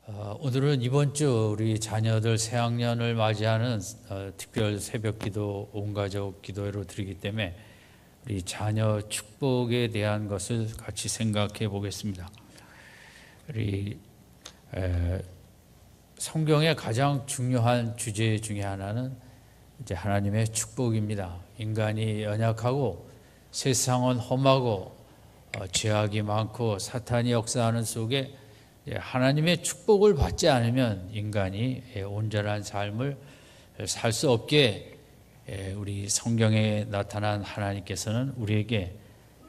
오늘은 이번 주 우리 자녀들 새학년을 맞이하는 특별 새벽기도 온가족 기도회로 드리기 때문에 우리 자녀 축복에 대한 것을 같이 생각해 보겠습니다. 우리 성경의 가장 중요한 주제 중에 하나는 이제 하나님의 축복입니다. 인간이 연약하고 세상은 험하고 죄악이 많고 사탄이 역사하는 속에 하나님의 축복을 받지 않으면 인간이 온전한 삶을 살 수 없게 우리 성경에 나타난 하나님께서는 우리에게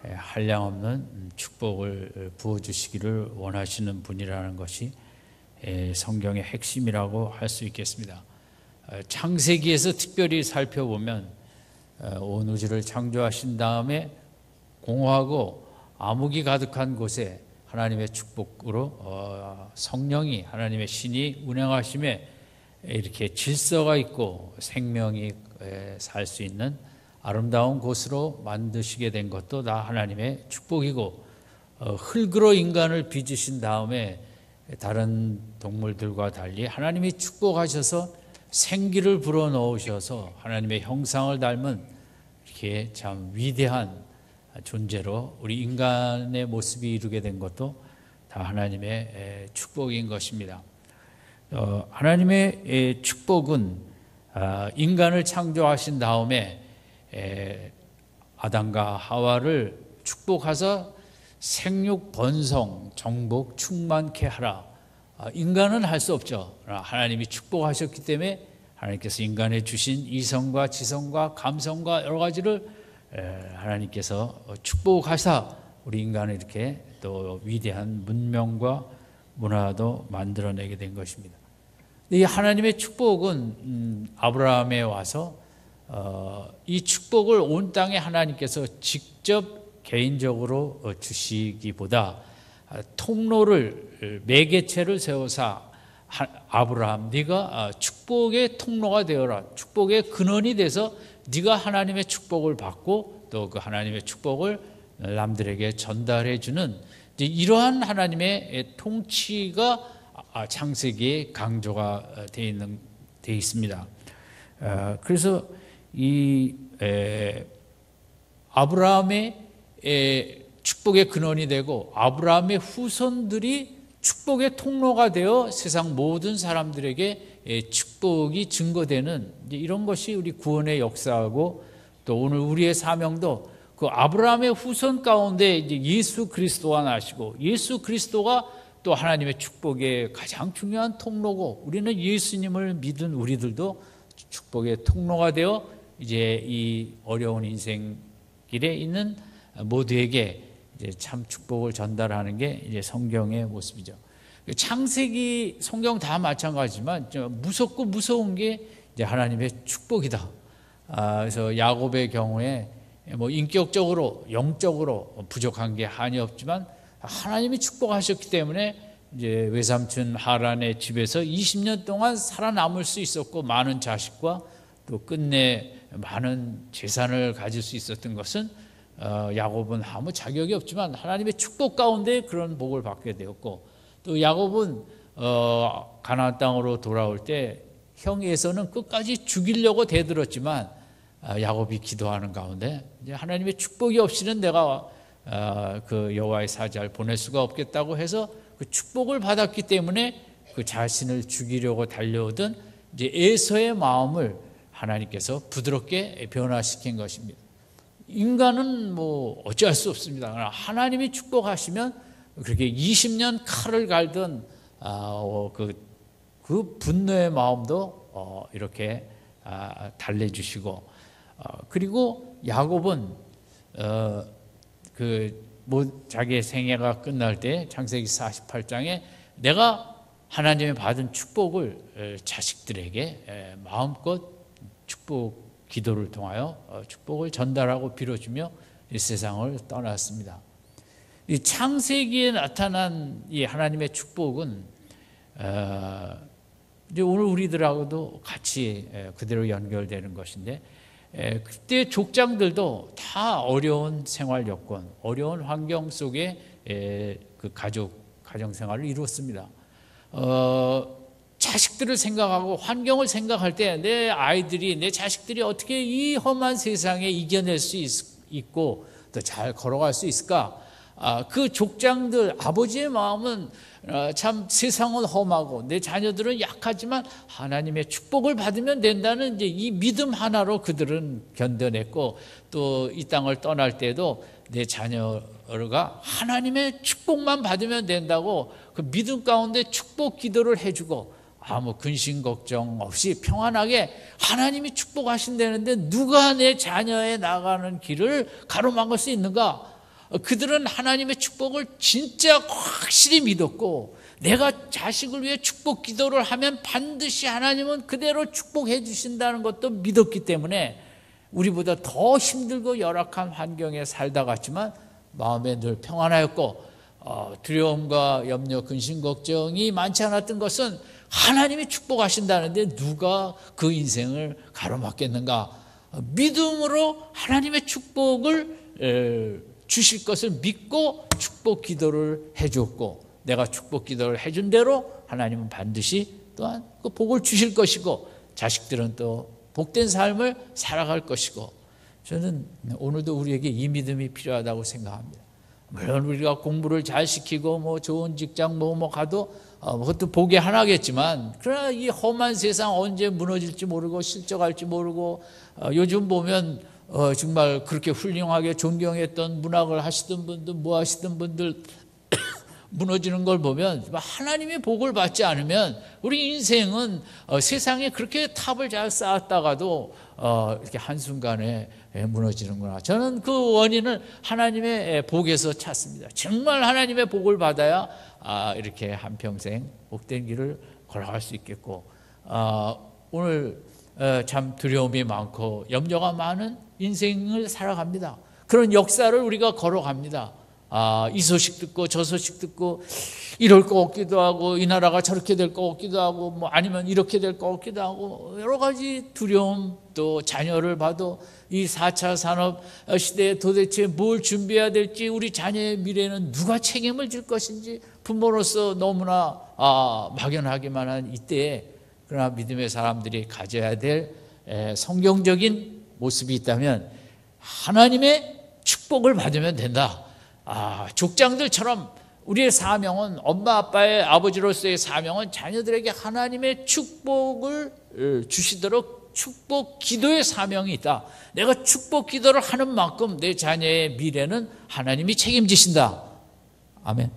한량없는 축복을 부어주시기를 원하시는 분이라는 것이 성경의 핵심이라고 할 수 있겠습니다. 창세기에서 특별히 살펴보면 온 우주를 창조하신 다음에 공허하고 암흑이 가득한 곳에 하나님의 축복으로 성령이 하나님의 신이 운행하심에 이렇게 질서가 있고 생명이 살 수 있는 아름다운 곳으로 만드시게 된 것도 다 하나님의 축복이고, 흙으로 인간을 빚으신 다음에 다른 동물들과 달리 하나님이 축복하셔서 생기를 불어넣으셔서 하나님의 형상을 닮은 이렇게 참 위대한 존재로 우리 인간의 모습이 이루게 된 것도 다 하나님의 축복인 것입니다. 하나님의 축복은 인간을 창조하신 다음에 아담과 하와를 축복하사 생육 번성 정복 충만케 하라. 인간은 할 수 없죠. 하나님이 축복하셨기 때문에 하나님께서 인간에 주신 이성과 지성과 감성과 여러 가지를 하나님께서 축복하사 우리 인간을 이렇게 또 위대한 문명과 문화도 만들어내게 된 것입니다. 이 하나님의 축복은 아브라함에 와서 이 축복을 온 땅에 하나님께서 직접 개인적으로 주시기보다 통로를 매개체를 세워서 아브라함 네가 축복의 통로가 되어라, 축복의 근원이 돼서 네가 하나님의 축복을 받고 또 그 하나님의 축복을 남들에게 전달해 주는 이러한 하나님의 통치가 창세기에 강조가 되어 있습니다. 그래서 이 아브라함의 축복의 근원이 되고 아브라함의 후손들이 축복의 통로가 되어 세상 모든 사람들에게 축복이 증거되는 이런 것이 우리 구원의 역사하고, 또 오늘 우리의 사명도 그 아브라함의 후손 가운데 이제 예수 그리스도가 나시고 예수 그리스도가 또 하나님의 축복의 가장 중요한 통로고, 우리는 예수님을 믿은 우리들도 축복의 통로가 되어 이제 이 어려운 인생 길에 있는 모두에게 이제 참 축복을 전달하는 게 이제 성경의 모습이죠. 창세기 성경 다 마찬가지지만 무섭고 무서운 게 이제 하나님의 축복이다. 그래서 야곱의 경우에 뭐 인격적으로 영적으로 부족한 게 한이 없지만 하나님이 축복하셨기 때문에 이제 외삼촌 하란의 집에서 20년 동안 살아남을 수 있었고, 많은 자식과 또 끝내 많은 재산을 가질 수 있었던 것은 야곱은 아무 자격이 없지만 하나님의 축복 가운데 그런 복을 받게 되었고, 또 야곱은 가나안 땅으로 돌아올 때 형 에서는 끝까지 죽이려고 대들었지만 야곱이 기도하는 가운데 이제 하나님의 축복이 없이는 내가 그 여호와의 사자를 보낼 수가 없겠다고 해서 그 축복을 받았기 때문에 그 자신을 죽이려고 달려오던 이제 에서의 마음을 하나님께서 부드럽게 변화시킨 것입니다. 인간은 뭐 어찌할 수 없습니다. 그러나 하나님이 축복하시면 그렇게 20년 칼을 갈던 그 분노의 마음도 이렇게 달래주시고, 그리고 야곱은 자기의 생애가 끝날 때 창세기 48장에 내가 하나님의 받은 축복을 자식들에게 마음껏 축복 기도를 통하여 축복을 전달하고 빌어주며 이 세상을 떠났습니다. 이 창세기에 나타난 이 하나님의 축복은 이제 오늘 우리들하고도 같이 그대로 연결되는 것인데, 그때 족장들도 다 어려운 생활 여건, 어려운 환경 속에 그 가정 생활을 이루었습니다. 자식들을 생각하고 환경을 생각할 때 내 아이들이, 내 자식들이 어떻게 이 험한 세상에 이겨낼 수 있고 또 잘 걸어갈 수 있을까? 그 족장들, 아버지의 마음은 참 세상은 험하고 내 자녀들은 약하지만 하나님의 축복을 받으면 된다는 이제 이 믿음 하나로 그들은 견뎌냈고, 또 이 땅을 떠날 때도 내 자녀가 하나님의 축복만 받으면 된다고 그 믿음 가운데 축복 기도를 해주고, 아무 근심 걱정 없이 평안하게 하나님이 축복하신다는데 누가 내 자녀의 나가는 길을 가로막을 수 있는가? 그들은 하나님의 축복을 진짜 확실히 믿었고, 내가 자식을 위해 축복 기도를 하면 반드시 하나님은 그대로 축복해 주신다는 것도 믿었기 때문에 우리보다 더 힘들고 열악한 환경에 살다 갔지만 마음에 늘 평안하였고, 두려움과 염려, 근심, 걱정이 많지 않았던 것은 하나님이 축복하신다는데 누가 그 인생을 가로막겠는가? 믿음으로 하나님의 축복을 주실 것을 믿고 축복 기도를 해줬고, 내가 축복 기도를 해준 대로 하나님은 반드시 또한 그 복을 주실 것이고, 자식들은 또 복된 삶을 살아갈 것이고, 저는 오늘도 우리에게 이 믿음이 필요하다고 생각합니다. 물론 우리가 공부를 잘 시키고 뭐 좋은 직장 뭐 가도 그것도 복이 하나겠지만, 그러나 이 험한 세상 언제 무너질지 모르고 실적할지 모르고, 요즘 보면 정말 그렇게 훌륭하게 존경했던 문학을 하시던 분들, 뭐 하시던 분들 무너지는 걸 보면 하나님의 복을 받지 않으면 우리 인생은 세상에 그렇게 탑을 잘 쌓았다가도 이렇게 한순간에 무너지는구나. 저는 그 원인을 하나님의 복에서 찾습니다. 정말 하나님의 복을 받아야 이렇게 한평생 복된 길을 걸어갈 수 있겠고, 오늘 참 두려움이 많고 염려가 많은 인생을 살아갑니다. 그런 역사를 우리가 걸어갑니다. 이 소식 듣고 저 소식 듣고 이럴 것 같기도 하고, 이 나라가 저렇게 될 것 같기도 하고, 뭐 아니면 이렇게 될 것 같기도 하고, 여러 가지 두려움, 또 자녀를 봐도 이 4차 산업 시대에 도대체 뭘 준비해야 될지, 우리 자녀의 미래는 누가 책임을 질 것인지 부모로서 너무나 막연하기만 한 이때에, 그러나 믿음의 사람들이 가져야 될 성경적인 모습이 있다면 하나님의 축복을 받으면 된다. 족장들처럼 우리의 사명은, 엄마 아빠의 아버지로서의 사명은 자녀들에게 하나님의 축복을 주시도록 축복 기도의 사명이 있다. 내가 축복 기도를 하는 만큼 내 자녀의 미래는 하나님이 책임지신다. 아멘.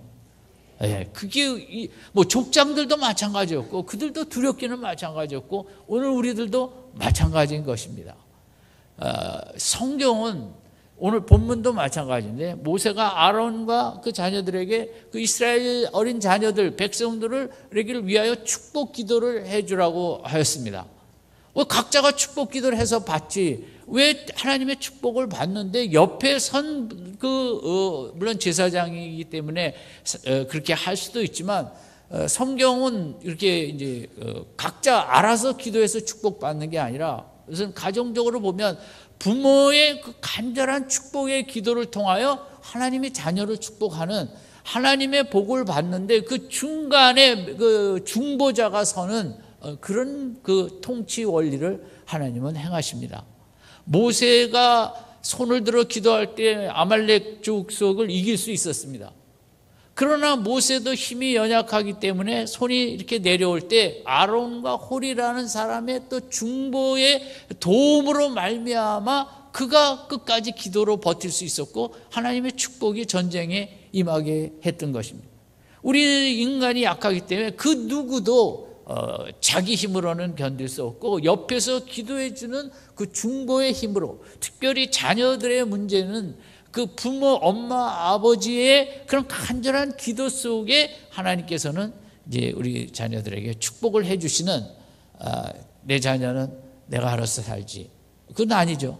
그게 뭐 족장들도 마찬가지였고, 그들도 두렵기는 마찬가지였고, 오늘 우리들도 마찬가지인 것입니다. 성경은 오늘 본문도 마찬가지인데, 모세가 아론과 그 자녀들에게, 그 이스라엘 어린 자녀들, 백성들을 위하여 축복 기도를 해주라고 하였습니다. 각자가 축복 기도를 해서 받지, 왜 하나님의 축복을 받는데 옆에 선 물론 제사장이기 때문에 그렇게 할 수도 있지만, 성경은 이렇게 이제 각자 알아서 기도해서 축복받는 게 아니라, 우선 가정적으로 보면 부모의 그 간절한 축복의 기도를 통하여 하나님이 자녀를 축복하는, 하나님의 복을 받는데 그 중간에 그 중보자가 서는 그런 그 통치 원리를 하나님은 행하십니다. 모세가 손을 들어 기도할 때 아말렉 족속을 이길 수 있었습니다. 그러나 모세도 힘이 연약하기 때문에 손이 이렇게 내려올 때 아론과 홀이라는 사람의 또 중보의 도움으로 말미암아 그가 끝까지 기도로 버틸 수 있었고, 하나님의 축복이 전쟁에 임하게 했던 것입니다. 우리 인간이 약하기 때문에 그 누구도 자기 힘으로는 견딜 수 없고, 옆에서 기도해 주는 그 중보의 힘으로, 특별히 자녀들의 문제는 그 부모, 엄마, 아버지의 그런 간절한 기도 속에 하나님께서는 이제 우리 자녀들에게 축복을 해주시는, 내 자녀는 내가 알아서 살지, 그건 아니죠.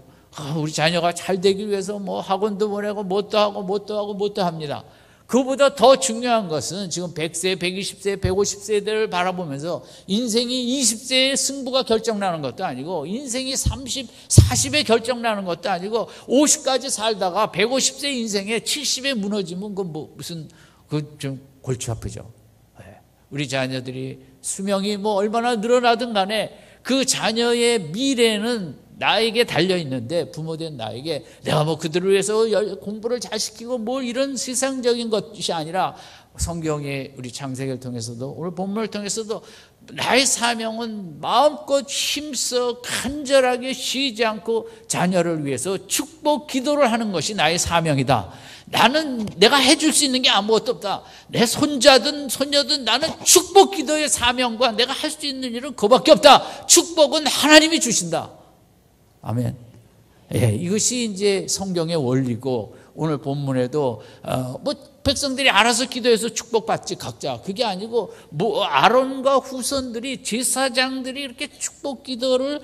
우리 자녀가 잘 되기 위해서 뭐 학원도 보내고 뭣도 하고 합니다. 그보다 더 중요한 것은 지금 100세, 120세, 150세들을 바라보면서 인생이 20세의 승부가 결정나는 것도 아니고, 인생이 30, 40에 결정나는 것도 아니고, 50까지 살다가 150세 인생에 70에 무너지면 그 뭐 무슨 그 좀 골치 아프죠. 우리 자녀들이 수명이 뭐 얼마나 늘어나든 간에 그 자녀의 미래는 나에게 달려있는데, 부모된 나에게 내가 뭐 그들을 위해서 공부를 잘 시키고 뭐 이런 세상적인 것이 아니라, 성경의 우리 창세기를 통해서도 오늘 본문을 통해서도 나의 사명은 마음껏 힘써 간절하게 쉬지 않고 자녀를 위해서 축복 기도를 하는 것이 나의 사명이다. 나는 내가 해줄 수 있는 게 아무것도 없다. 내 손자든 손녀든 나는 축복 기도의 사명과 내가 할 수 있는 일은 그밖에 없다. 축복은 하나님이 주신다. 아멘. 예, 이것이 이제 성경의 원리고, 오늘 본문에도 뭐 백성들이 알아서 기도해서 축복받지 각자, 그게 아니고 뭐 아론과 후손들이, 제사장들이 이렇게 축복 기도를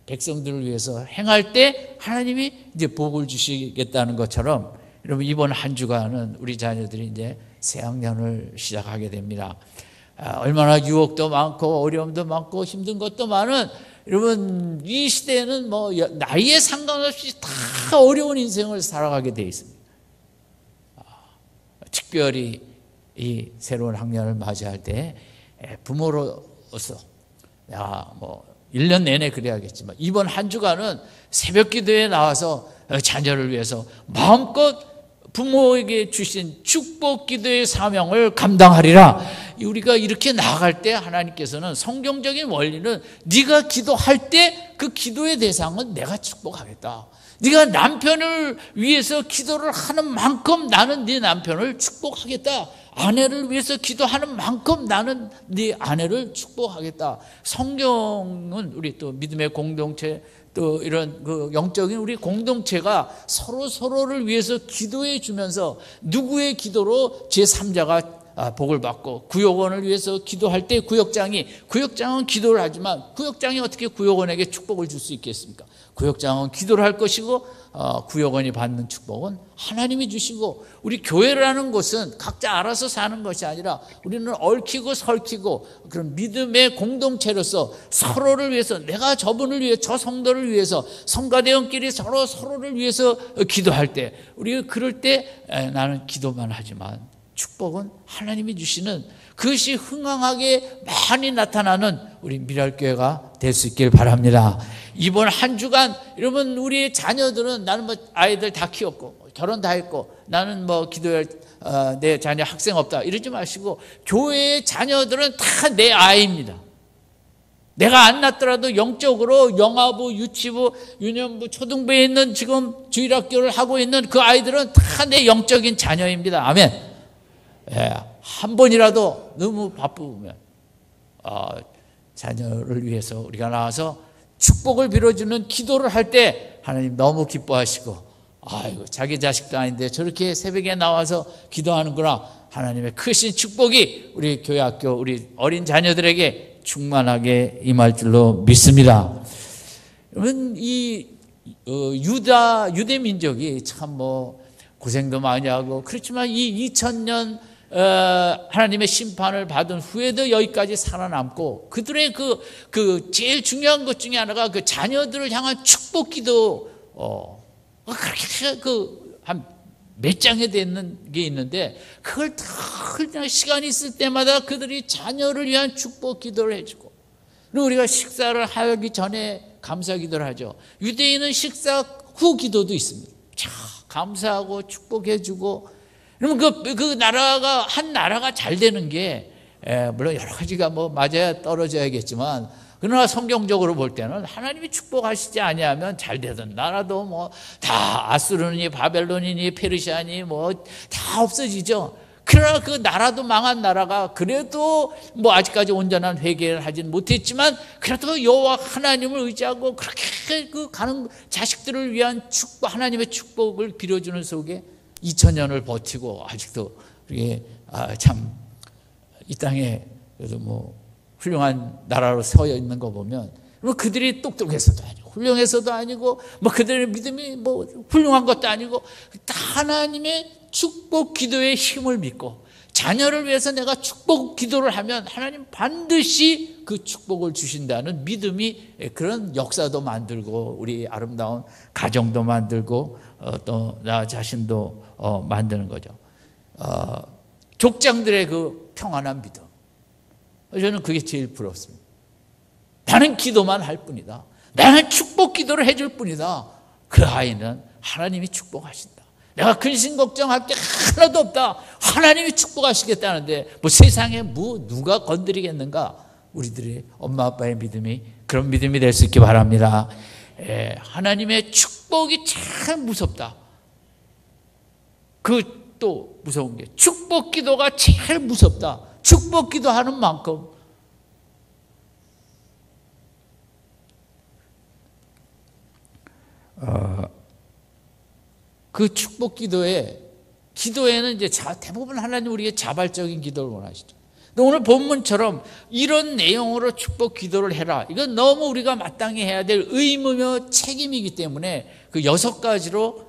백성들을 위해서 행할 때 하나님이 이제 복을 주시겠다는 것처럼, 여러분 이번 한 주간은 우리 자녀들이 이제 새학년을 시작하게 됩니다. 얼마나 유혹도 많고 어려움도 많고 힘든 것도 많은, 여러분 이 시대에는 뭐 나이에 상관없이 다 어려운 인생을 살아가게 돼 있습니다. 특별히 이 새로운 학년을 맞이할 때 부모로서 내가 뭐 1년 내내 그래야겠지만, 이번 한 주간은 새벽 기도에 나와서 자녀를 위해서 마음껏 부모에게 주신 축복 기도의 사명을 감당하리라. 우리가 이렇게 나아갈 때 하나님께서는, 성경적인 원리는 네가 기도할 때 그 기도의 대상은 내가 축복하겠다. 네가 남편을 위해서 기도를 하는 만큼 나는 네 남편을 축복하겠다. 아내를 위해서 기도하는 만큼 나는 네 아내를 축복하겠다. 성경은 우리 또 믿음의 공동체, 또 이런 그 영적인 우리 공동체가 서로를 위해서 기도해 주면서, 누구의 기도로 제3자가 복을 받고, 구역원을 위해서 기도할 때 구역장은 기도를 하지만 구역장이 어떻게 구역원에게 축복을 줄 수 있겠습니까? 구역장은 기도를 할 것이고, 구역원이 받는 축복은 하나님이 주시고, 우리 교회라는 곳은 각자 알아서 사는 것이 아니라 우리는 얽히고 설키고 그런 믿음의 공동체로서 서로를 위해서, 내가 저분을 위해, 저 성도를 위해서, 성가대원끼리 서로를 위해서 기도할 때, 우리가 그럴 때 나는 기도만 하지만 축복은 하나님이 주시는, 그것이 흥황하게 많이 나타나는 우리 미랄교회가 될 수 있길 바랍니다. 이번 한 주간 여러분, 우리 자녀들은, 나는 뭐 아이들 다 키웠고 결혼 다 했고 나는 뭐 기도할 내 자녀 학생 없다 이러지 마시고, 교회의 자녀들은 다 내 아이입니다. 내가 안 낳더라도 영적으로 영아부, 유치부, 유년부, 초등부에 있는 지금 주일학교를 하고 있는 그 아이들은 다 내 영적인 자녀입니다. 아멘. 예, 한 번이라도 너무 바쁘면 자녀를 위해서 우리가 나와서 축복을 빌어주는 기도를 할 때 하나님 너무 기뻐하시고, 아이고 자기 자식도 아닌데 저렇게 새벽에 나와서 기도하는구나. 하나님의 크신 축복이 우리 교회 학교 우리 어린 자녀들에게 충만하게 임할 줄로 믿습니다. 여러분 이 유대 민족이 참 뭐 고생도 많이 하고 그렇지만, 이 2000년 하나님의 심판을 받은 후에도 여기까지 살아남고, 그들의 그 제일 중요한 것 중에 하나가 그 자녀들을 향한 축복 기도, 그렇게 한 몇 장에 되는 게 있는데, 그걸 다 시간이 있을 때마다 그들이 자녀를 위한 축복 기도를 해주고, 그리고 우리가 식사를 하기 전에 감사 기도를 하죠. 유대인은 식사 후 기도도 있습니다. 자, 감사하고 축복해주고, 그러면 그 나라가, 한 나라가 잘 되는 게, 물론 여러 가지가 뭐 맞아야 떨어져야겠지만, 그러나 성경적으로 볼 때는 하나님이 축복하시지 아니하면 잘 되던 나라도 뭐 다 아수르니 바벨론이니 페르시아니 뭐 다 없어지죠. 그러나 그 나라도, 망한 나라가 그래도 뭐 아직까지 온전한 회개를 하진 못했지만, 그래도 여호와 하나님을 의지하고 그렇게 그 가는 자식들을 위한 축복, 하나님의 축복을 빌어주는 속에 2000년을 버티고 아직도 우리 참 이 땅에 그래도 뭐 훌륭한 나라로 서 있는 거 보면, 뭐 그들이 똑똑해서도 아니고 훌륭해서도 아니고 뭐 그들의 믿음이 뭐 훌륭한 것도 아니고, 하나님의 축복 기도의 힘을 믿고 자녀를 위해서 내가 축복 기도를 하면 하나님 반드시 그 축복을 주신다는 믿음이, 그런 역사도 만들고 우리 아름다운 가정도 만들고 또 나 자신도 만드는 거죠. 족장들의 그 평안한 믿음. 저는 그게 제일 부럽습니다. 나는 기도만 할 뿐이다. 나는 축복 기도를 해줄 뿐이다. 그 아이는 하나님이 축복하신다. 내가 근심 걱정할 게 하나도 없다. 하나님이 축복하시겠다는데 뭐 세상에 뭐 누가 건드리겠는가? 우리들의 엄마 아빠의 믿음이 그런 믿음이 될 수 있기 바랍니다. 하나님의 축복이 참 무섭다. 그 또 무서운 게 축복 기도가 제일 무섭다. 축복 기도하는 만큼 그 축복 기도에는 이제 대부분 하나님 우리의 자발적인 기도를 원하시죠. 근데 오늘 본문처럼 이런 내용으로 축복 기도를 해라. 이건 너무 우리가 마땅히 해야 될 의무며 책임이기 때문에 그 6가지로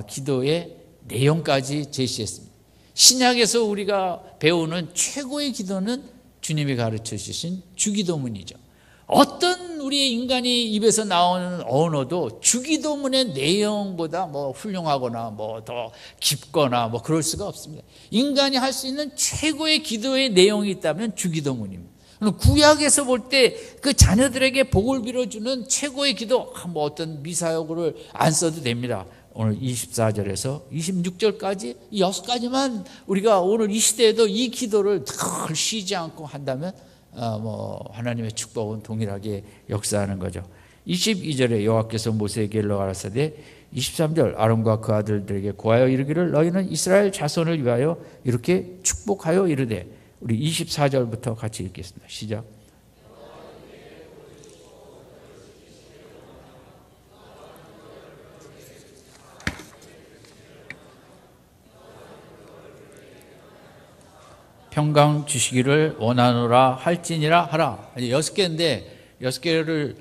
기도의 내용까지 제시했습니다. 신약에서 우리가 배우는 최고의 기도는 주님이 가르쳐 주신 주기도문이죠. 어떤 우리의 인간이 입에서 나오는 언어도 주기도문의 내용보다 뭐 훌륭하거나 뭐 더 깊거나 뭐 그럴 수가 없습니다. 인간이 할 수 있는 최고의 기도의 내용이 있다면 주기도문입니다. 구약에서 볼 때 그 자녀들에게 복을 빌어주는 최고의 기도, 뭐 어떤 미사여구를 안 써도 됩니다. 오늘 24절에서 26절까지 이 6가지만 우리가 오늘 이 시대에도 이 기도를 늘 쉬지 않고 한다면 뭐 하나님의 축복은 동일하게 역사하는 거죠. 22절에 여호와께서 모세에게 가라사대 23절 아론과 그 아들들에게 고하여 이르기를 너희는 이스라엘 자손을 위하여 이렇게 축복하여 이르되. 우리 24절부터 같이 읽겠습니다. 시작. 평강 주시기를 원하노라 할지니라 하라. 6개인데 6개를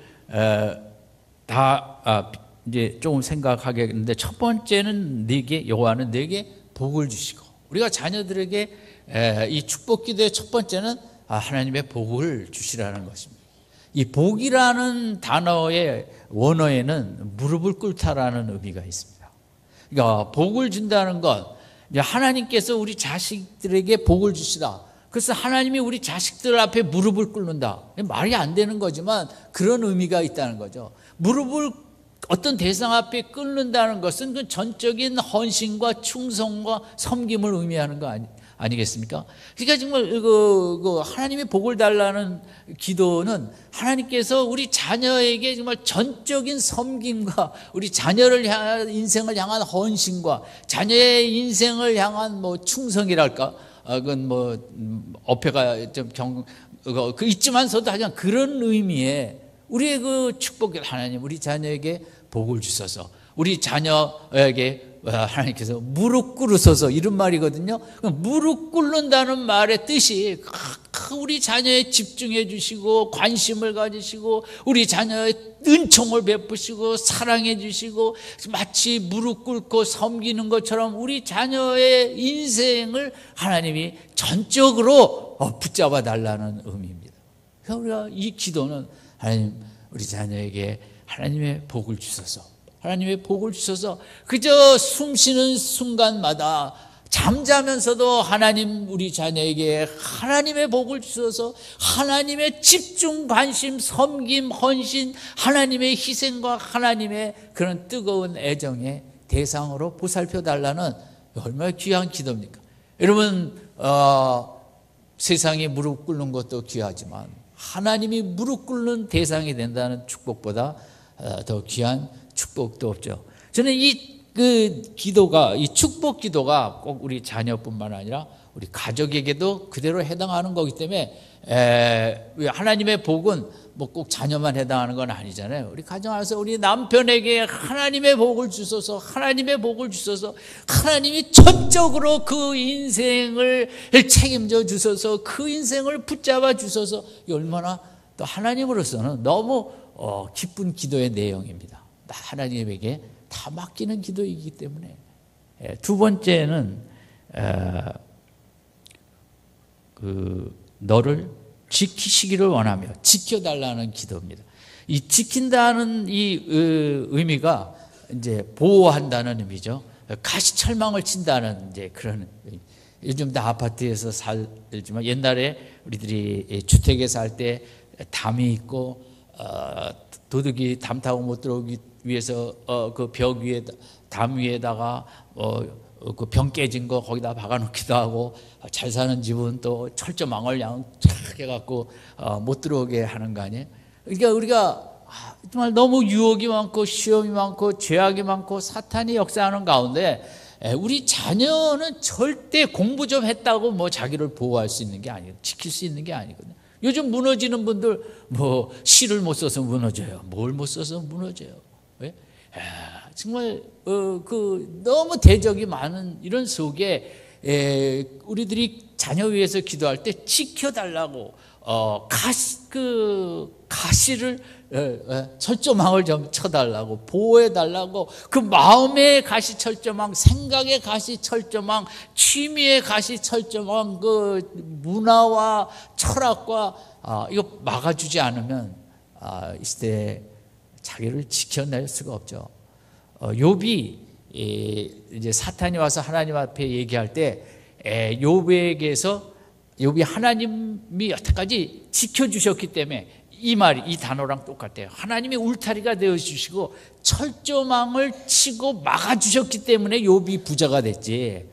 다 이제 조금 생각하겠는데 첫 번째는 네게 여호와는 네게 복을 주시고 우리가 자녀들에게 이 축복 기도의 첫 번째는 하나님의 복을 주시라는 것입니다. 이 복이라는 단어의 원어에는 무릎을 꿇다라는 의미가 있습니다. 그러니까 복을 준다는 건 하나님께서 우리 자식들에게 복을 주시다. 그래서 하나님이 우리 자식들 앞에 무릎을 꿇는다. 말이 안 되는 거지만 그런 의미가 있다는 거죠. 무릎을 어떤 대상 앞에 꿇는다는 것은 그 전적인 헌신과 충성과 섬김을 의미하는 거 아니겠습니까? 그러니까 정말 그 하나님의 복을 달라는 기도는 하나님께서 우리 자녀에게 정말 전적인 섬김과 우리 자녀를 향한 인생을 향한 헌신과 자녀의 인생을 향한 뭐 충성이랄까? 그건 뭐 어폐가 좀 있지만서도 하여간 그런 의미의 우리의 그 축복을 하나님 우리 자녀에게 복을 주셔서 우리 자녀에게 하나님께서 무릎 꿇으소서 이런 말이거든요. 무릎 꿇는다는 말의 뜻이 우리 자녀에 집중해 주시고 관심을 가지시고 우리 자녀의 은총을 베푸시고 사랑해 주시고 마치 무릎 꿇고 섬기는 것처럼 우리 자녀의 인생을 하나님이 전적으로 붙잡아 달라는 의미입니다. 그래서 우리가 이 기도는 하나님 우리 자녀에게 하나님의 복을 주셔서 하나님의 복을 주셔서 그저 숨쉬는 순간마다 잠자면서도 하나님 우리 자녀에게 하나님의 복을 주셔서 하나님의 집중, 관심, 섬김, 헌신, 하나님의 희생과 하나님의 그런 뜨거운 애정의 대상으로 보살펴 달라는 얼마나 귀한 기도입니까? 여러분 세상에 무릎 꿇는 것도 귀하지만 하나님이 무릎 꿇는 대상이 된다는 축복보다 더 귀한 축복도 없죠. 저는 그 기도가 이 축복 기도가 꼭 우리 자녀뿐만 아니라 우리 가족에게도 그대로 해당하는 거기 때문에 하나님의 복은 뭐 꼭 자녀만 해당하는 건 아니잖아요. 우리 가정 안에서 우리 남편에게 하나님의 복을 주셔서 하나님의 복을 주셔서 하나님이 전적으로 그 인생을 책임져 주셔서 그 인생을 붙잡아 주셔서 얼마나 또 하나님으로서는 너무 기쁜 기도의 내용입니다. 하나님에게 다 맡기는 기도이기 때문에. 두 번째는 너를 지키시기를 원하며 지켜달라는 기도입니다. 이 지킨다는 이 의미가 이제 보호한다는 의미죠. 가시철망을 친다는 이제 그런 요즘 다 아파트에서 살지만 옛날에 우리들이 주택에 살 때 담이 있고 도둑이 담 타고 못 들어오기 위해서 그 벽 위에 담 위에다가 그 병 깨진 거 거기다 박아놓기도 하고, 잘 사는 집은 또 철조망을 그냥 쫙 해갖고 못 들어오게 하는 거 아니에요? 그러니까 우리가 정말 너무 유혹이 많고 시험이 많고 죄악이 많고 사탄이 역사하는 가운데 우리 자녀는 절대 공부 좀 했다고 뭐 자기를 보호할 수 있는 게 아니에요. 지킬 수 있는 게 아니거든요. 요즘 무너지는 분들 뭐 시를 못 써서 무너져요. 뭘 못 써서 무너져요. 왜? 정말 그 너무 대적이 많은 이런 속에 우리들이 자녀 위해서 기도할 때 지켜달라고 가시를 철조망을 좀 쳐달라고, 보호해달라고, 그 마음의 가시 철조망, 생각의 가시 철조망, 취미의 가시 철조망, 그 문화와 철학과 이거 막아주지 않으면 이 시대에 자기를 지켜낼 수가 없죠. 욥이 이제 사탄이 와서 하나님 앞에 얘기할 때 욥에게서 욥이 하나님이 여태까지 지켜주셨기 때문에 이 말이, 이 단어랑 똑같아요. 하나님이 울타리가 되어주시고 철조망을 치고 막아주셨기 때문에 욥이 부자가 됐지.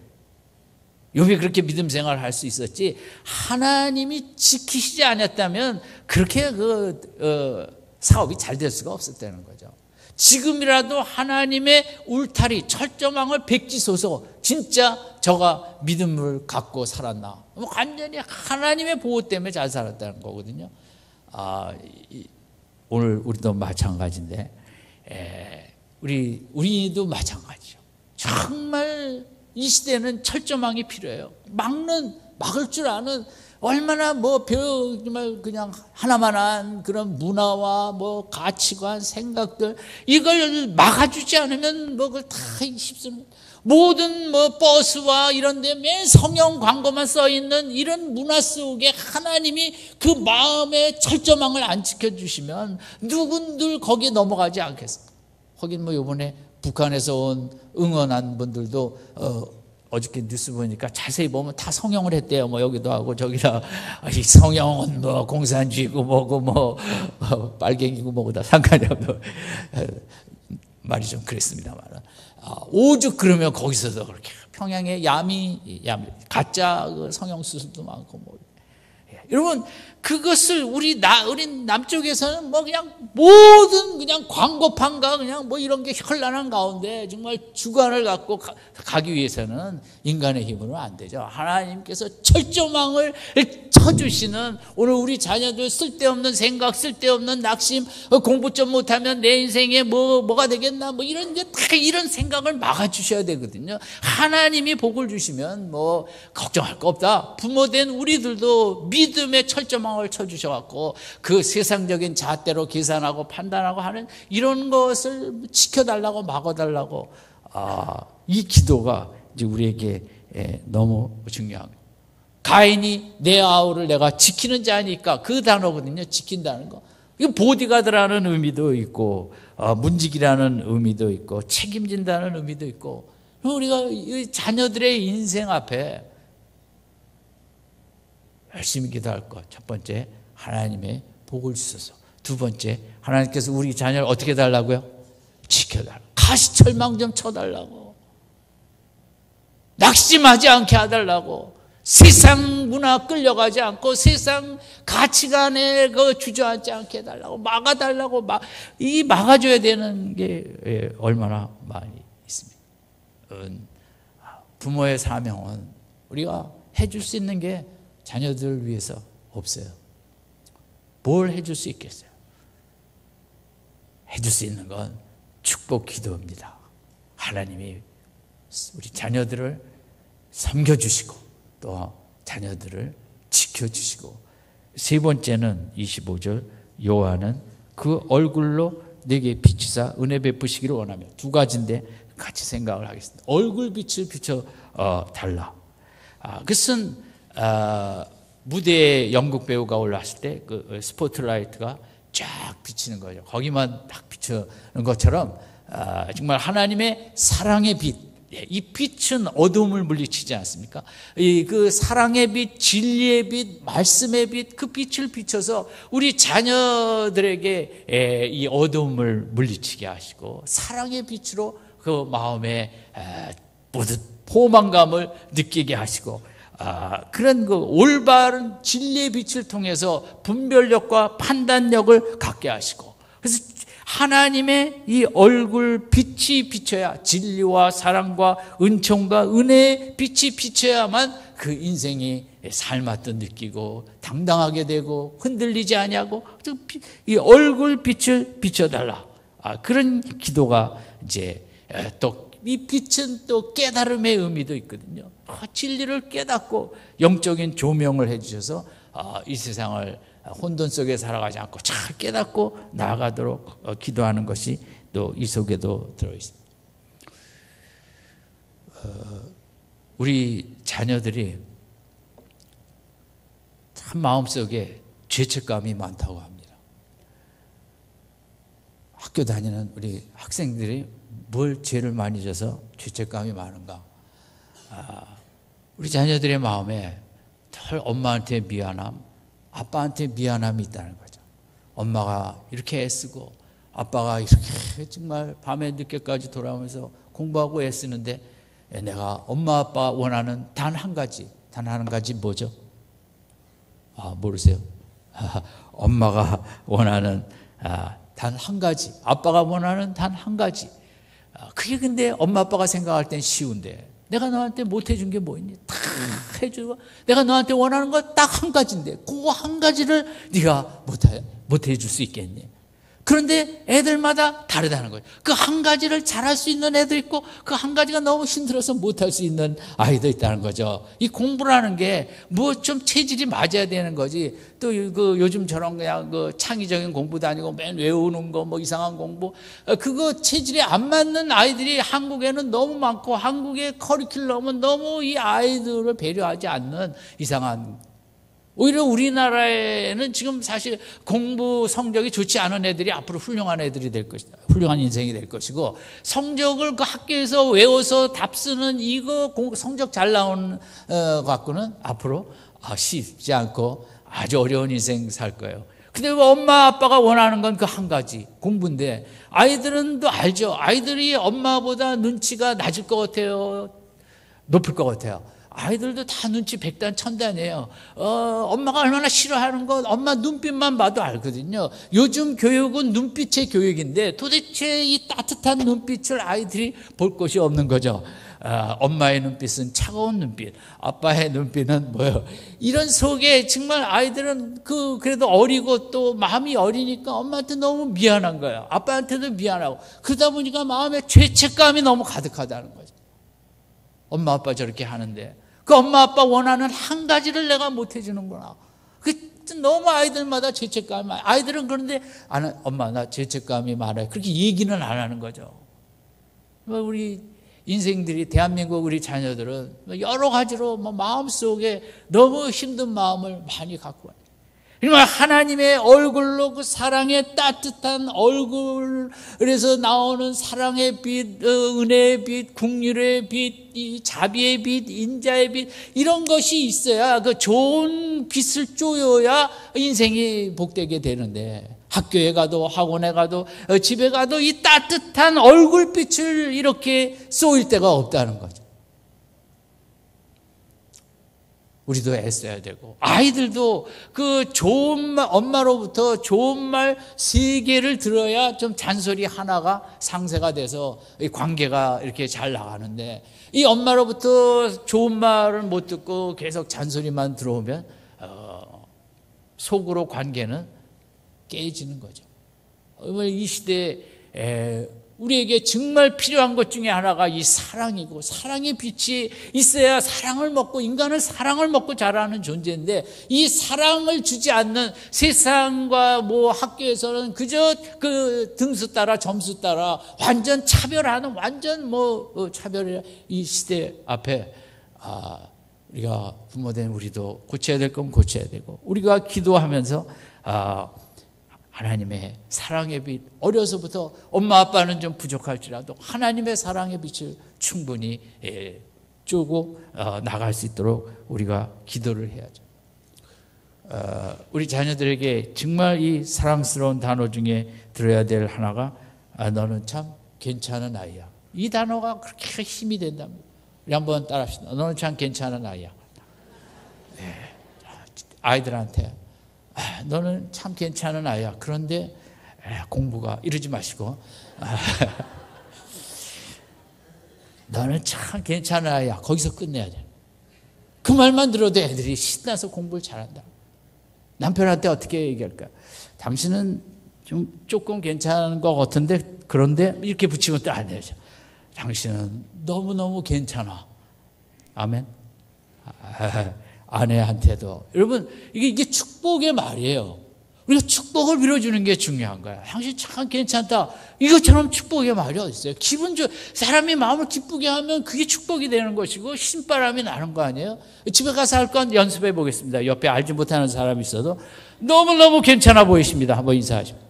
욥이 그렇게 믿음 생활을 할 수 있었지, 하나님이 지키시지 않았다면 그렇게 사업이 잘 될 수가 없었다는 거죠. 지금이라도 하나님의 울타리, 철조망을 백지소서, 진짜 저가 믿음을 갖고 살았나? 완전히 하나님의 보호 때문에 잘 살았다는 거거든요. 오늘 우리도 마찬가지인데, 우리도 마찬가지죠. 정말 이 시대는 철조망이 필요해요. 막을 줄 아는, 얼마나 정말 그냥 하나만한 그런 문화와 가치관, 생각들, 이걸 막아주지 않으면 그걸 다 휩쓰는, 모든 버스와 이런 데 맨 성형 광고만 써 있는 이런 문화 속에 하나님이 그 마음의 철조망을 안 지켜주시면 누군들 거기에 넘어가지 않겠습니까? 거긴 요번에 북한에서 온 응원한 분들도 어저께 뉴스 보니까 자세히 보면 다 성형을 했대요. 여기도 하고 저기다. 이 성형은 공산주의고 뭐고 빨갱이고 뭐고 다 상관이 없는 말이 좀 그랬습니다만, 오죽 그러면 거기서도 그렇게 평양에 야미 가짜 성형 수술도 많고 여러분, 그것을 우리 남쪽에서는 그냥 모든 그냥 광고판과 그냥 이런 게 현란한 가운데 정말 주관을 갖고 가기 위해서는 인간의 힘으로는 안 되죠. 하나님께서 철조망을 쳐주시는, 오늘 우리 자녀들 쓸데없는 생각, 쓸데없는 낙심, 공부 좀 못하면 내 인생에 뭐가 되겠나, 이런 게 다 이런 생각을 막아주셔야 되거든요. 하나님이 복을 주시면 걱정할 거 없다. 부모된 우리들도 믿음의 철조망을 쳐주셔갖고 그 세상적인 잣대로 계산하고 판단하고 하는 이런 것을 지켜달라고, 막아달라고, 이 기도가 이제 우리에게 너무 중요한 거예요. 가인이 내 아우를 내가 지키는 자니까, 그 단어거든요. 지킨다는 거. 이거 보디가드라는 의미도 있고, 문직이라는 의미도 있고, 책임진다는 의미도 있고, 우리가 자녀들의 인생 앞에 열심히 기도할 것. 첫 번째, 하나님의 복을 주소서. 두 번째, 하나님께서 우리 자녀를 어떻게 해달라고요? 지켜달라고. 가시철망 좀 쳐달라고. 낙심하지 않게 해달라고. 세상 문화 끌려가지 않고 세상 가치관에 주저앉지 않게 해달라고, 막아달라고. 막아줘야 되는 게 얼마나 많이 있습니까? 부모의 사명은 우리가 해줄 수 있는 게 자녀들을 위해서 없어요. 뭘 해줄 수 있겠어요? 해줄 수 있는 건 축복 기도입니다. 하나님이 우리 자녀들을 섬겨주시고 또 자녀들을 지켜주시고, 세 번째는 25절, 여호와는 그 얼굴로 내게 비추사 은혜 베푸시기를 원하며. 두 가지인데 같이 생각을 하겠습니다. 얼굴 빛을 비춰 달라. 그것은 무대에 연극 배우가 올라왔을 때 그 스포트라이트가 쫙 비치는 거죠. 거기만 딱 비추는 것처럼 정말 하나님의 사랑의 빛, 이 빛은 어둠을 물리치지 않습니까? 그 사랑의 빛, 진리의 빛, 말씀의 빛, 그 빛을 비춰서 우리 자녀들에게 이 어둠을 물리치게 하시고 사랑의 빛으로 그 마음에 모든 포만감을 느끼게 하시고 그런 그 올바른 진리의 빛을 통해서 분별력과 판단력을 갖게 하시고, 그래서 하나님의 이 얼굴 빛이 비쳐야, 진리와 사랑과 은총과 은혜의 빛이 비쳐야만 그 인생이 삶았던 느끼고 당당하게 되고 흔들리지 아니하고 이 얼굴 빛을 비춰달라. 그런 기도가 이제 또 이 빛은 또 깨달음의 의미도 있거든요. 진리를 깨닫고 영적인 조명을 해주셔서 이 세상을 혼돈 속에 살아가지 않고 잘 깨닫고 나아가도록 기도하는 것이 또 이 속에도 들어있습니다. 우리 자녀들이 참 마음속에 죄책감이 많다고 합니다. 학교 다니는 우리 학생들이 뭘 죄를 많이 져서 죄책감이 많은가? 우리 자녀들의 마음에 늘 엄마한테 미안함, 아빠한테 미안함이 있다는 거죠. 엄마가 이렇게 애쓰고 아빠가 이렇게 정말 밤에 늦게까지 돌아오면서 공부하고 애쓰는데 내가 엄마 아빠 원하는 단 한 가지 뭐죠? 모르세요? 엄마가 원하는 단 한 가지, 아빠가 원하는 단 한 가지. 그게 근데 엄마 아빠가 생각할 땐 쉬운데, 내가 너한테 못 해준 게 뭐 있니? 다 해주고 내가 너한테 원하는 거 딱 한 가지인데 그거 한 가지를 네가 못 해줄 수 있겠니? 그런데 애들마다 다르다는 거예요. 그 한 가지를 잘할 수 있는 애도 있고 그 한 가지가 너무 힘들어서 못할 수 있는 아이도 있다는 거죠. 이 공부라는 게 뭐 좀 체질이 맞아야 되는 거지. 또 그 요즘처럼 그냥 그 창의적인 공부도 아니고 맨 외우는 거 뭐 이상한 공부, 그거 체질에 안 맞는 아이들이 한국에는 너무 많고 한국의 커리큘럼은 너무 이 아이들을 배려하지 않는 이상한, 오히려 우리나라에는 지금 사실 공부 성적이 좋지 않은 애들이 앞으로 훌륭한 애들이 될 것이다. 훌륭한 인생이 될 것이고, 성적을 그 학교에서 외워서 답 쓰는 이거 성적 잘 나오는 갖고는 앞으로 쉽지 않고 아주 어려운 인생 살 거예요. 근데 엄마 아빠가 원하는 건 그 한 가지 공부인데, 아이들은 또 알죠. 아이들이 엄마보다 눈치가 낮을 것 같아요, 높을 것 같아요? 아이들도 다 눈치 백단 천단이에요. 엄마가 얼마나 싫어하는 건 엄마 눈빛만 봐도 알거든요. 요즘 교육은 눈빛의 교육인데 도대체 이 따뜻한 눈빛을 아이들이 볼 것이 없는 거죠. 엄마의 눈빛은 차가운 눈빛, 아빠의 눈빛은 뭐예요? 이런 속에 정말 아이들은 그래도 어리고 또 마음이 어리니까 엄마한테 너무 미안한 거예요. 아빠한테도 미안하고, 그러다 보니까 마음에 죄책감이 너무 가득하다는 거죠. 엄마 아빠 저렇게 하는데 그 엄마 아빠 원하는 한 가지를 내가 못 해주는구나. 너무 아이들마다 죄책감이 많아요. 아이들은 그런데 엄마 나 죄책감이 많아요, 그렇게 얘기는 안 하는 거죠. 우리 인생들이, 대한민국 우리 자녀들은 여러 가지로 마음속에 너무 힘든 마음을 많이 갖고 와요. 그러니까 하나님의 얼굴로, 그 사랑의 따뜻한 얼굴에서 나오는 사랑의 빛, 은혜의 빛, 긍휼의 빛, 이 자비의 빛, 인자의 빛, 이런 것이 있어야, 그 좋은 빛을 쪼여야 인생이 복되게 되는데, 학교에 가도 학원에 가도 집에 가도 이 따뜻한 얼굴빛을 이렇게 쏘일 때가 없다는 거죠. 우리도 애써야 되고, 아이들도 그 좋은 말, 엄마로부터 좋은 말 3개를 들어야 좀 잔소리 하나가 상쇄가 돼서 이 관계가 이렇게 잘 나가는데, 이 엄마로부터 좋은 말을 못 듣고 계속 잔소리만 들어오면 속으로 관계는 깨지는 거죠. 이 시대에 우리에게 정말 필요한 것 중에 하나가 이 사랑이고, 사랑의 빛이 있어야 사랑을 먹고, 인간은 사랑을 먹고 자라는 존재인데, 이 사랑을 주지 않는 세상과 학교에서는 그저 그 등수 따라 점수 따라 완전 차별하는, 완전 차별의 이 시대 앞에 우리가 부모된 우리도 고쳐야 될 건 고쳐야 되고, 우리가 기도하면서 하나님의 사랑의 빛, 어려서부터 엄마 아빠는 좀 부족할지라도 하나님의 사랑의 빛을 충분히 쪼고 나갈 수 있도록 우리가 기도를 해야죠. 우리 자녀들에게 정말 이 사랑스러운 단어 중에 들어야 될 하나가 너는 참 괜찮은 아이야. 이 단어가 그렇게 힘이 된답니다. 우리 한번 따라합시다. 너는 참 괜찮은 아이야. 아이들한테 너는 참 괜찮은 아이야. 그런데 공부가 이러지 마시고 너는 참 괜찮은 아이야. 거기서 끝내야 돼. 그 말만 들어도 애들이 신나서 공부를 잘한다. 남편한테 어떻게 얘기할까? 당신은 좀 조금 괜찮은 것 같은데 그런데 이렇게 붙이면 또 안 되죠. 당신은 너무너무 괜찮아. 아멘. 아내한테도. 여러분 이게 축복의 말이에요. 우리가 축복을 빌어주는 게 중요한 거야. 당신 참 괜찮다. 이것처럼 축복의 말이 어디 있어요? 사람이 마음을 기쁘게 하면 그게 축복이 되는 것이고 신바람이 나는 거 아니에요? 집에 가서 할 건 연습해 보겠습니다. 옆에 알지 못하는 사람이 있어도 너무너무 괜찮아 보이십니다. 한번 인사하십시오.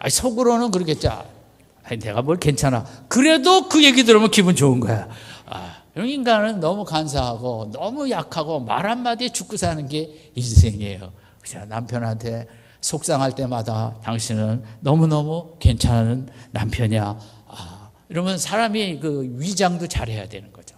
속으로는 그러겠죠. 내가 뭘 괜찮아. 그래도 그 얘기 들으면 기분 좋은 거야. 인간은 너무 간사하고 너무 약하고 말 한마디에 죽고 사는 게 인생이에요. 그래서 남편한테 속상할 때마다 당신은 너무너무 괜찮은 남편이야. 이러면 사람이 그 위장도 잘해야 되는 거죠.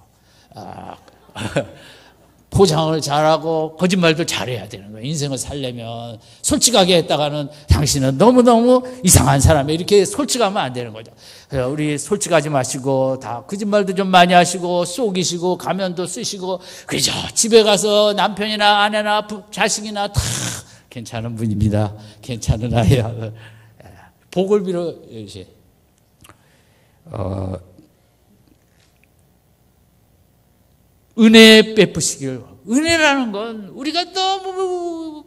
포장을 잘하고 거짓말도 잘해야 되는 거예요. 인생을 살려면 솔직하게 했다가는 당신은 너무너무 이상한 사람이에요. 이렇게 솔직하면 안 되는 거죠. 그래서 우리 솔직하지 마시고 다 거짓말도 좀 많이 하시고 속이시고 가면도 쓰시고 그죠. 집에 가서 남편이나 아내나 자식이나 다 괜찮은 분입니다. 괜찮은 아이야. 복을 빌어 이제 은혜 베푸시길. 은혜라는 건 우리가 너무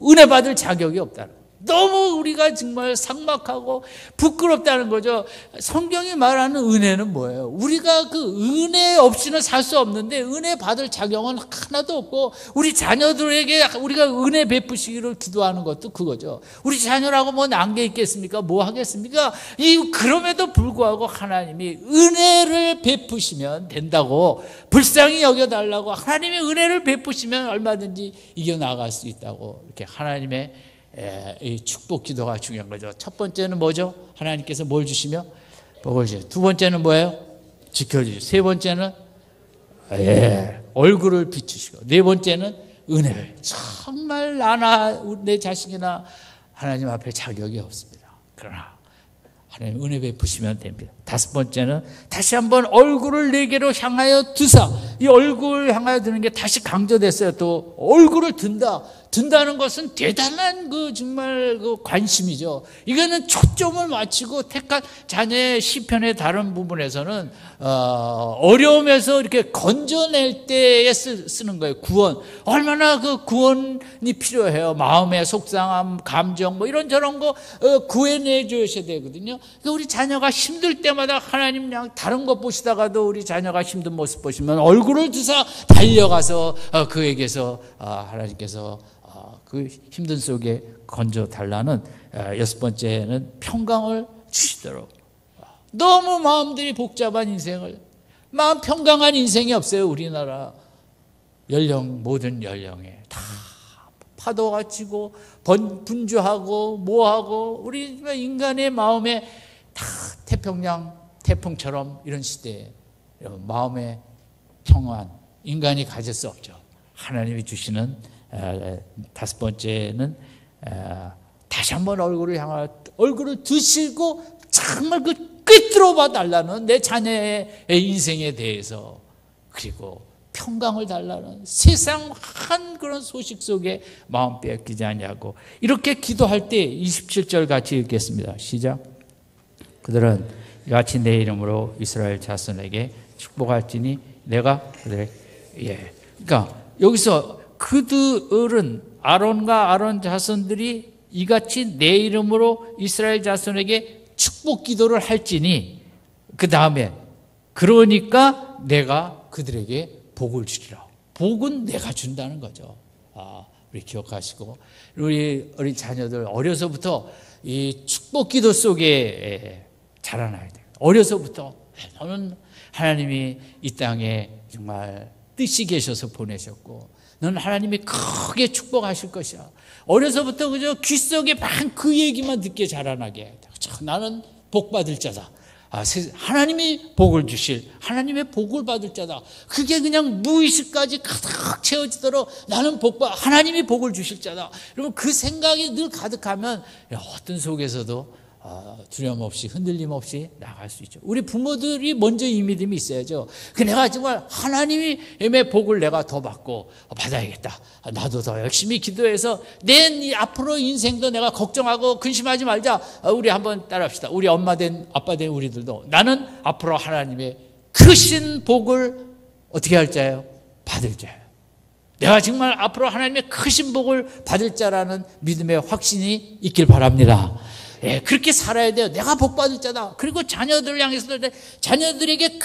은혜 받을 자격이 없다는 거예요. 너무 우리가 정말 삭막하고 부끄럽다는 거죠. 성경이 말하는 은혜는 뭐예요? 우리가 그 은혜 없이는 살 수 없는데 은혜 받을 자격은 하나도 없고 우리 자녀들에게 우리가 은혜 베푸시기를 기도하는 것도 그거죠. 우리 자녀라고 뭐 난게 있겠습니까? 뭐 하겠습니까? 그럼에도 불구하고 하나님이 은혜를 베푸시면 된다고 불쌍히 여겨달라고 하나님의 은혜를 베푸시면 얼마든지 이겨나갈 수 있다고 이렇게 하나님의 이 축복 기도가 중요한 거죠. 첫 번째는 뭐죠? 하나님께서 뭘 주시며 복을 주시죠. 두 번째는 뭐예요? 지켜주시죠. 세 번째는 얼굴을 비추시고 네 번째는 은혜를. 정말 나나 내 자식이나 하나님 앞에 자격이 없습니다. 그러나 하나님 은혜 베푸시면 됩니다. 다섯 번째는 다시 한번 얼굴을 내게로 향하여 드사. 이 얼굴을 향하여 드는 게 다시 강조됐어요. 또 얼굴을 든다는 것은 대단한 정말 관심이죠. 이거는 초점을 맞추고 택한 자녀의 시편의 다른 부분에서는 어려움에서 이렇게 건져낼 때에 쓰는 거예요. 구원. 얼마나 그 구원이 필요해요. 마음의 속상함, 감정 이런저런 거 구해내 주셔야 되거든요. 우리 자녀가 힘들 때마다 하나님 그냥 다른 것 보시다가도 우리 자녀가 힘든 모습 보시면 얼굴을 드사 달려가서 그에게서 하나님께서 그 힘든 속에 건져달라는 여섯 번째는 평강을 주시도록. 너무 마음들이 복잡한 인생을 마음 평강한 인생이 없어요. 우리나라 모든 연령에 다 파도가 치고 분주하고 뭐하고 우리 인간의 마음에 다 태풍처럼 이런 시대에 마음의 평안 인간이 가질 수 없죠. 하나님이 주시는 다섯 번째는 다시 한번 얼굴을 드시고 정말 꿰뚫어 봐 달라는 내 자녀의 인생에 대해서 그리고 평강을 달라는 세상 한 그런 소식 속에 마음 빼앗기지 않냐고 이렇게 기도할 때 27절 같이 읽겠습니다. 시작. 그들은 이같이 내 이름으로 이스라엘 자손에게 축복할지니 내가 그러니까 여기서 그들은 아론과 아론 자손들이 이같이 내 이름으로 이스라엘 자손에게 축복 기도를 할지니 그 다음에 그러니까 내가 그들에게 복을 주리라. 복은 내가 준다는 거죠. 우리 기억하시고, 우리 어린 자녀들 어려서부터 이 축복 기도 속에 자라나야 돼요. 어려서부터 너는 하나님이 이 땅에 정말 뜻이 계셔서 보내셨고, 너는 하나님이 크게 축복하실 것이야. 어려서부터 그저 귀 속에 막 그 얘기만 듣게 자라나게 해야 돼. 나는 복 받을 자다. 하나님이 복을 주실, 하나님의 복을 받을 자다. 그게 그냥 무의식까지 가득 채워지도록 나는 하나님이 복을 주실 자다. 여러분, 그 생각이 늘 가득하면 어떤 속에서도 두려움 없이, 흔들림 없이 나갈 수 있죠. 우리 부모들이 먼저 이 믿음이 있어야죠. 내가 정말 하나님의 복을 내가 더 받고 받아야겠다. 나도 더 열심히 기도해서 내 앞으로 인생도 내가 걱정하고 근심하지 말자. 우리 한번 따라합시다. 우리 엄마 된 아빠 된 우리들도 나는 앞으로 하나님의 크신 복을 어떻게 할 자예요? 받을 자예요. 내가 정말 앞으로 하나님의 크신 복을 받을 자라는 믿음의 확신이 있길 바랍니다. 그렇게 살아야 돼요. 내가 복 받을 자다. 그리고 자녀들을 향해서 자녀들에게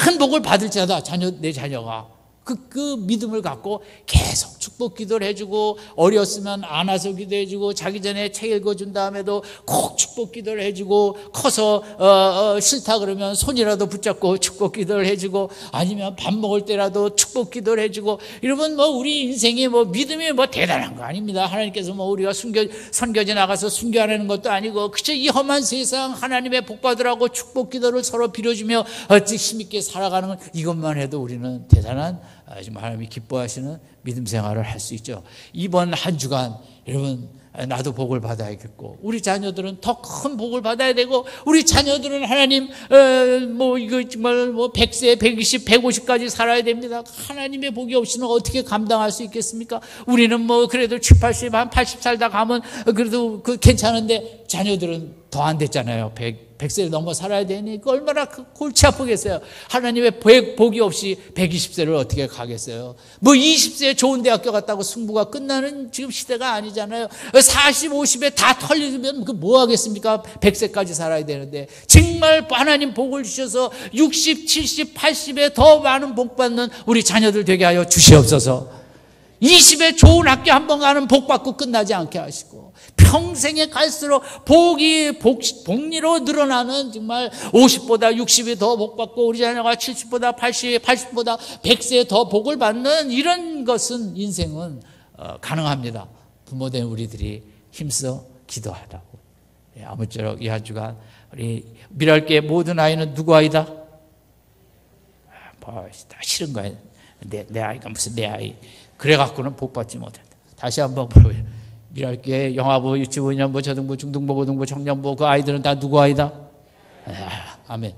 큰 복을 받을 자다. 내 자녀가 그 믿음을 갖고 계속 축복 기도를 해주고, 어렸으면 안아서 기도해주고, 자기 전에 책 읽어준 다음에도 꼭 축복 기도를 해주고, 커서 싫다 그러면 손이라도 붙잡고 축복 기도를 해주고, 아니면 밥 먹을 때라도 축복 기도를 해주고. 여러분, 우리 인생이 믿음이 대단한 거 아닙니다. 하나님께서 우리가 선교지 나가서 순교하는 것도 아니고, 그저 이 험한 세상 하나님의 복 받으라고 축복 기도를 서로 빌어주며 힘있게 살아가는 건, 이것만 해도 우리는 대단한 정말 하나님이 기뻐하시는 믿음 생활을 할 수 있죠. 이번 한 주간 여러분, 나도 복을 받아야겠고, 우리 자녀들은 더 큰 복을 받아야 되고, 우리 자녀들은 하나님 이거 정말 100세, 120, 150까지 살아야 됩니다. 하나님의 복이 없이는 어떻게 감당할 수 있겠습니까? 우리는 그래도 7, 80, 한 80 살다 가면 그래도 괜찮은데, 자녀들은 더 안 됐잖아요. 100세를 넘어 살아야 되니 얼마나 골치 아프겠어요. 하나님의 복이 없이 120세를 어떻게 가겠어요. 20세에 좋은 대학교 갔다고 승부가 끝나는 지금 시대가 아니잖아요. 40, 50에 다 털리면 뭐 하겠습니까? 100세까지 살아야 되는데, 정말 하나님 복을 주셔서 60, 70, 80에 더 많은 복 받는 우리 자녀들 되게 하여 주시옵소서. 20에 좋은 학교 한 번 가는 복 받고 끝나지 않게 하시고, 평생에 갈수록 복리로 늘어나는, 정말 50보다 60이 더 복 받고, 우리 자녀가 70보다 80, 80보다 100세에 더 복을 받는 이런 것은, 인생은 가능합니다. 부모된 우리들이 힘써 기도하라고. 아무쪼록 이 한 주간 우리 미랄교회 모든 아이는 누구 아이다? 다 싫은 거야. 내 아이가 무슨 내 아이. 그래갖고는 복 받지 못한다. 다시 한번 보여요. 미랄교회 영화부, 유치부, 연부, 초등부, 중등부, 고등부, 청년부, 그 아이들은 다 누구 아이다? 아멘.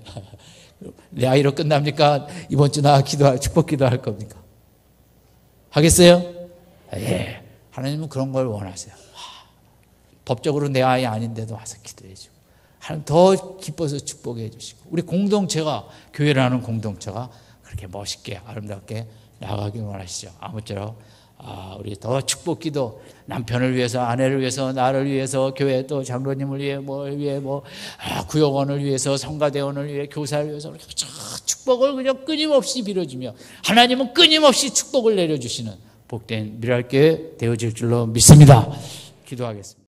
내 아이로 끝납니까? 이번 주 나 축복 기도할 겁니까? 하겠어요? 예. 하나님은 그런 걸 원하세요. 법적으로 내 아이 아닌데도 와서 기도해 주고, 하나님 더 기뻐서 축복해 주시고, 우리 공동체가, 교회라는 공동체가 그렇게 멋있게 아름답게 나가길 원하시죠. 아무쪼록 우리 더 축복 기도, 남편을 위해서, 아내를 위해서, 나를 위해서, 교회 또 장로님을 위해, 구역원을 위해서, 성가대원을 위해, 교사를 위해서 축복을 그냥 끊임없이 빌어주며, 하나님은 끊임없이 축복을 내려주시는 복된 미랄교회 되어질 줄로 믿습니다. 기도하겠습니다.